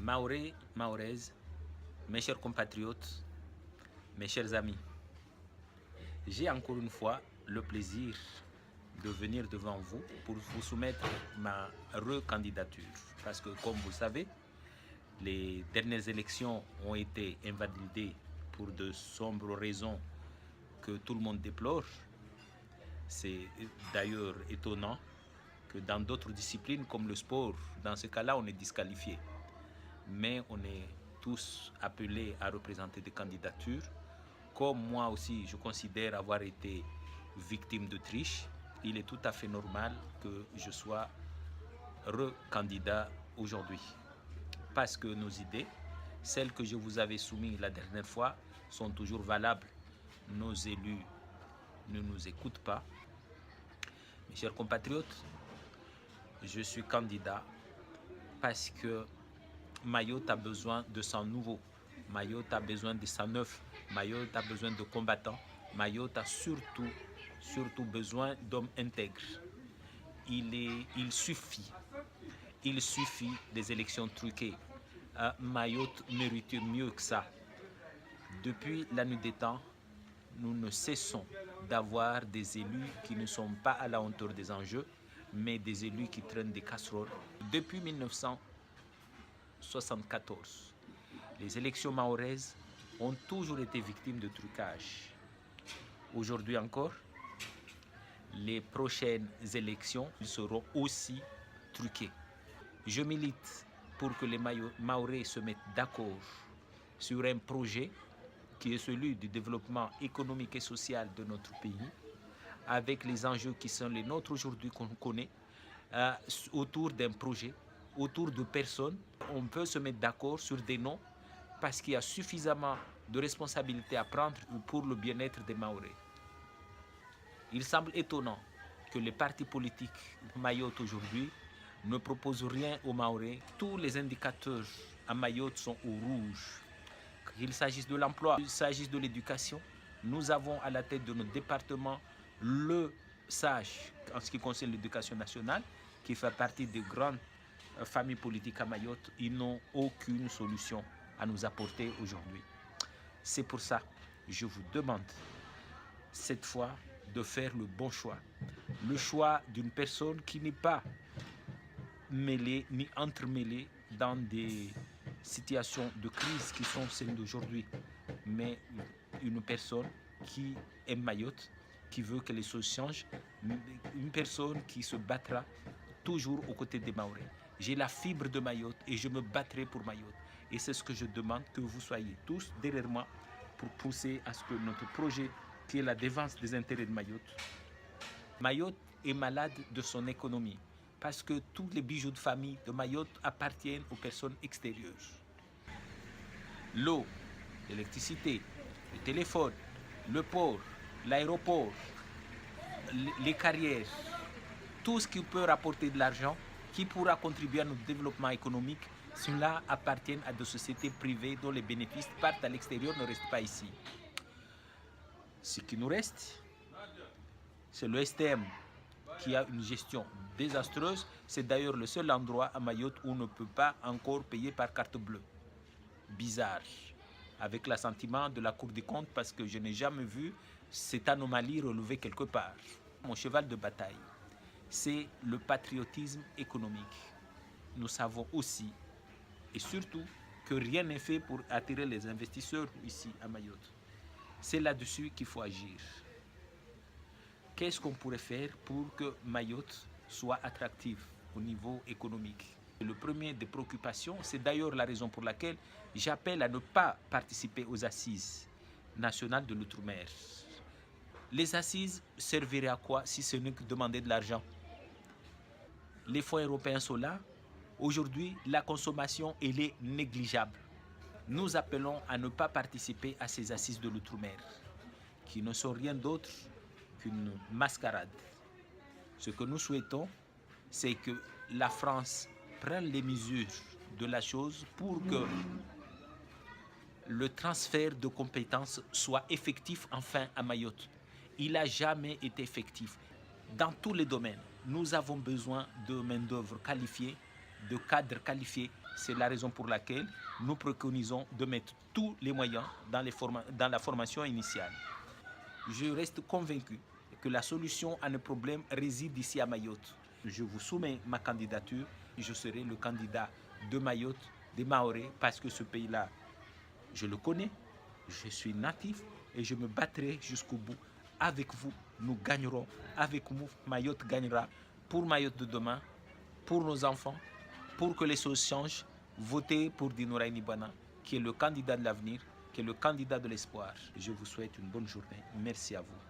Mahorais, Mahoraises, mes chers compatriotes, mes chers amis, j'ai encore une fois le plaisir de venir devant vous pour vous soumettre ma recandidature. Parce que, comme vous le savez, les dernières élections ont été invalidées pour de sombres raisons que tout le monde déplore. C'est d'ailleurs étonnant que dans d'autres disciplines comme le sport, dans ce cas-là, on est disqualifié. Mais on est tous appelés à représenter des candidatures. Comme moi aussi, je considère avoir été victime de triche, il est tout à fait normal que je sois recandidat aujourd'hui. Parce que nos idées, celles que je vous avais soumises la dernière fois, sont toujours valables. Nos élus ne nous écoutent pas. Mes chers compatriotes, je suis candidat parce que Mayotte a besoin de sang nouveau. Mayotte a besoin de sang neuf. Mayotte a besoin de combattants. Mayotte a surtout besoin d'hommes intègres. Il suffit des élections truquées. Mayotte mérite mieux que ça. Depuis la nuit des temps, nous ne cessons d'avoir des élus qui ne sont pas à la hauteur des enjeux, mais des élus qui traînent des casseroles. Depuis 1974, les élections mahoraises ont toujours été victimes de trucage. Aujourd'hui encore, les prochaines élections seront aussi truquées. Je milite pour que les Mahorais se mettent d'accord sur un projet qui est celui du développement économique et social de notre pays, avec les enjeux qui sont les nôtres aujourd'hui qu'on connaît, autour d'un projet, autour de personnes. On peut se mettre d'accord sur des noms parce qu'il y a suffisamment de responsabilités à prendre pour le bien-être des Mahorais. Il semble étonnant que les partis politiques de Mayotte aujourd'hui ne proposent rien aux Mahorais. Tous les indicateurs à Mayotte sont au rouge. Qu'il s'agisse de l'emploi, qu'il s'agisse de l'éducation, nous avons à la tête de notre département le sage en ce qui concerne l'éducation nationale, qui fait partie des grandes familles politiques à Mayotte. Ils n'ont aucune solution à nous apporter aujourd'hui. C'est pour ça que je vous demande cette fois de faire le bon choix. Le choix d'une personne qui n'est pas mêlée ni entremêlée dans des situations de crise qui sont celles d'aujourd'hui, mais une personne qui aime Mayotte, qui veut que les choses changent, une personne qui se battra toujours aux côtés des Mahorais. J'ai la fibre de Mayotte et je me battrai pour Mayotte. Et c'est ce que je demande, que vous soyez tous derrière moi pour pousser à ce que notre projet, qui est la défense des intérêts de Mayotte. Mayotte est malade de son économie parce que tous les bijoux de famille de Mayotte appartiennent aux personnes extérieures. L'eau, l'électricité, le téléphone, le port, l'aéroport, les carrières, tout ce qui peut rapporter de l'argent, qui pourra contribuer à notre développement économique, cela appartient à des sociétés privées dont les bénéfices partent à l'extérieur, ne restent pas ici. Ce qui nous reste, c'est le STM qui a une gestion désastreuse. C'est d'ailleurs le seul endroit à Mayotte où on ne peut pas encore payer par carte bleue. Bizarre, avec l'assentiment de la Cour des comptes, parce que je n'ai jamais vu cette anomalie relevée quelque part. Mon cheval de bataille, c'est le patriotisme économique. Nous savons aussi et surtout que rien n'est fait pour attirer les investisseurs ici à Mayotte. C'est là-dessus qu'il faut agir. Qu'est-ce qu'on pourrait faire pour que Mayotte soit attractive au niveau économique? Le premier des préoccupations, c'est d'ailleurs la raison pour laquelle j'appelle à ne pas participer aux assises nationales de l'outre-mer. Les assises serviraient à quoi si ce n'est que demander de l'argent? Les fonds européens sont là. Aujourd'hui, la consommation, elle est négligeable. Nous appelons à ne pas participer à ces assises de l'outre-mer, qui ne sont rien d'autre qu'une mascarade. Ce que nous souhaitons, c'est que la France prenne les mesures de la chose pour que le transfert de compétences soit effectif enfin à Mayotte. Il n'a jamais été effectif. Dans tous les domaines, nous avons besoin de main-d'œuvre qualifiée, de cadres qualifiés. C'est la raison pour laquelle nous préconisons de mettre tous les moyens dans la formation initiale. Je reste convaincu que la solution à nos problèmes réside ici à Mayotte. Je vous soumets ma candidature. Je serai le candidat de Mayotte, des Mahorais, parce que ce pays-là, je le connais, je suis natif et je me battrai jusqu'au bout. Avec vous, nous gagnerons. Avec vous, Mayotte gagnera. Pour Mayotte de demain, pour nos enfants, pour que les choses changent, votez pour Dinora Nibana, qui est le candidat de l'avenir, qui est le candidat de l'espoir. Je vous souhaite une bonne journée. Merci à vous.